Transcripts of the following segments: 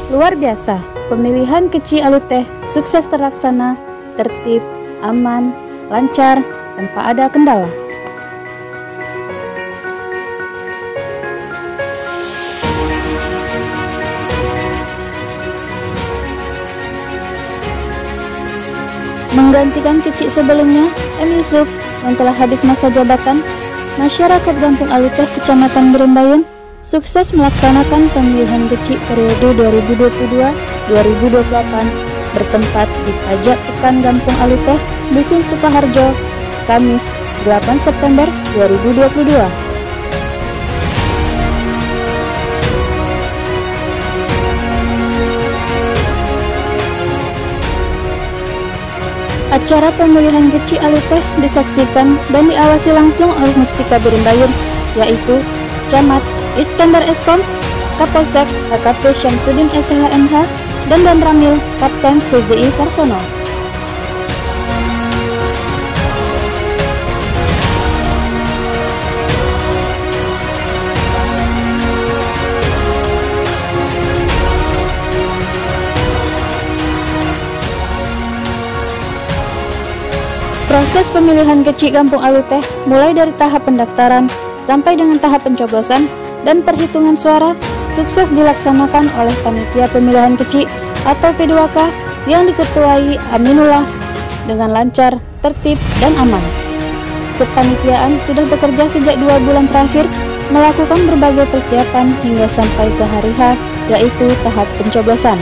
Luar biasa, pemilihan Keci Aluteh sukses terlaksana, tertib, aman, lancar, tanpa ada kendala. Menggantikan Keci sebelumnya, M. Yusuf, yang telah habis masa jabatan, masyarakat Gampung Aluteh, Kecamatan Birembayan, sukses melaksanakan pemilihan Keci periode 2022-2028 bertempat di Pajak Pekan Gampung Aluteh, Dusun Sukaharjo, Kamis 8 September 2022. Acara pemilihan Keci Aluteh disaksikan dan diawasi langsung oleh Muspika Birembayan, yaitu Camat Iskandar Eskom, Kapolsek AKP Syamsuddin SHMH, dan Ramil Kapten CZI Karsono. Proses pemilihan Keci Gampung Aluteh mulai dari tahap pendaftaran sampai dengan tahap pencoblosan dan perhitungan suara sukses dilaksanakan oleh Panitia Pemilihan Keci atau P2K yang diketuai Aminullah dengan lancar, tertib, dan aman. Kepanitiaan sudah bekerja sejak 2 bulan terakhir melakukan berbagai persiapan hingga sampai ke hari H, yaitu tahap pencoblosan.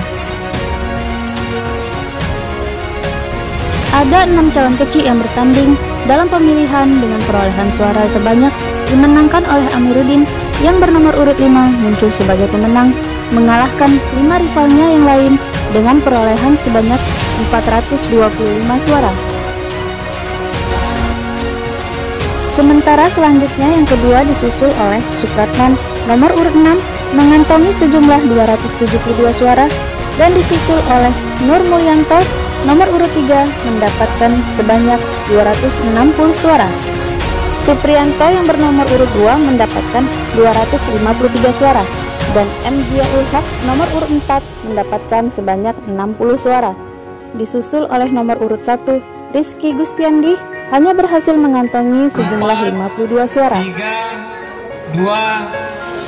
Ada 6 calon Keci yang bertanding dalam pemilihan dengan perolehan suara terbanyak dimenangkan oleh Amiruddin yang bernomor urut 5 muncul sebagai pemenang, mengalahkan 5 rivalnya yang lain dengan perolehan sebanyak 425 suara. Sementara selanjutnya yang kedua disusul oleh Supratman nomor urut 6 mengantongi sejumlah 272 suara dan disusul oleh Nur Mulyanto nomor urut 3 mendapatkan sebanyak 260 suara. Supriyanto yang bernomor urut 2 mendapatkan 253 suara dan M. Ziaul Haq nomor urut 4 mendapatkan sebanyak 60 suara. Disusul oleh nomor urut 1 Rizky Gustiandi hanya berhasil mengantongi sejumlah 52 suara. 3, 2,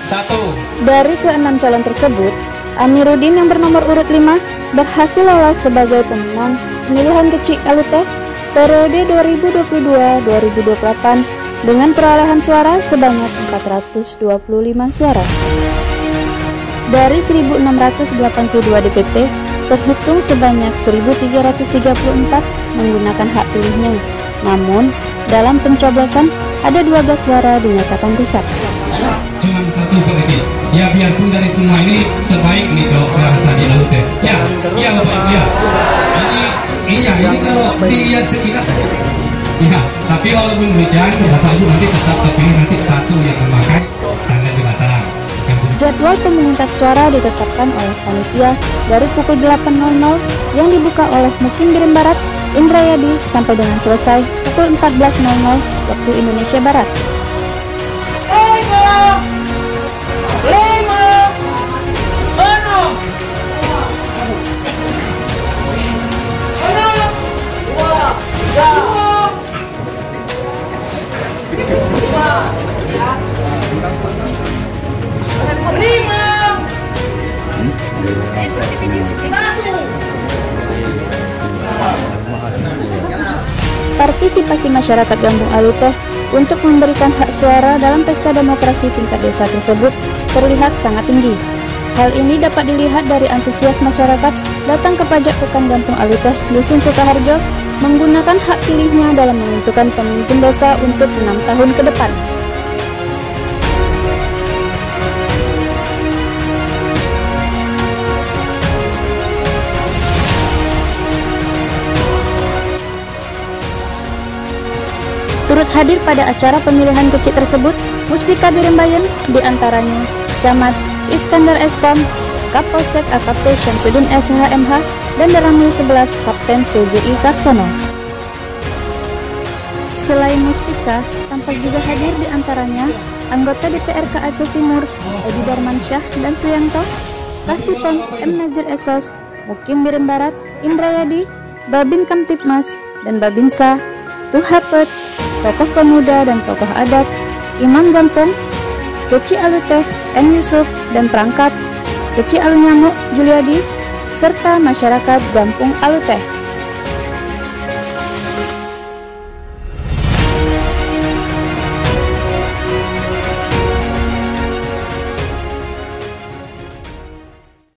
1. Dari ke-6 calon tersebut, Amiruddin yang bernomor urut 5 berhasil lolos sebagai pemenang pemilihan Keci Aluteh periode 2022-2028 dengan perolehan suara sebanyak 425 suara. Dari 1.682 DPT, terhitung sebanyak 1.334 menggunakan hak pilihnya. Namun, dalam pencoblosan ada 12 suara dinyatakan rusak. Cuma satu Pak Keci. Ya biarpun dari semua ini terbaik nih kalau saya rasa di Aluteh. Ya Bapak ya. Ini kalau dilihat sekilas. Ya, tapi walaupun demikian, Bapak Ibu nanti tetap terpilih nanti satu yang memakai tanda jabatan. Jadwal pemungutan suara ditetapkan oleh panitia dari pukul 8.00 yang dibuka oleh Mukim Biren Barat, Indrayadi sampai dengan selesai pukul 14.00 waktu Indonesia Barat. 5, partisipasi masyarakat Gampung Aluteh untuk memberikan hak suara dalam pesta demokrasi tingkat desa tersebut terlihat sangat tinggi. Hal ini dapat dilihat dari antusias masyarakat datang ke Pajak Pekan Gampung Aluteh, Dusun Sukaharjo, menggunakan hak pilihnya dalam menentukan pemimpin desa untuk 6 tahun ke depan. Turut hadir pada acara pemilihan Keci tersebut, Muspika Birembayan diantaranya Camat Iskandar Eskom, Kapolsek AKP Syamsuddin SHMH, dan Ramil 11 Kapten CZI Karsono. Selain Muspika, tampak juga hadir diantaranya anggota DPRK Aceh Timur, Edi Darmansyah dan Suyanto, Kasipem M. Nazir Esos, Mukim Biren Barat, Indrayadi, Babin Kamtipmas, dan Babinsa, Tuhapet, tokoh pemuda dan tokoh adat, Imam Gampong, Keci Aluteh, M. Yusuf, dan perangkat, Keci Alunyamuk, Juliadi, serta masyarakat Gampung Aluteh.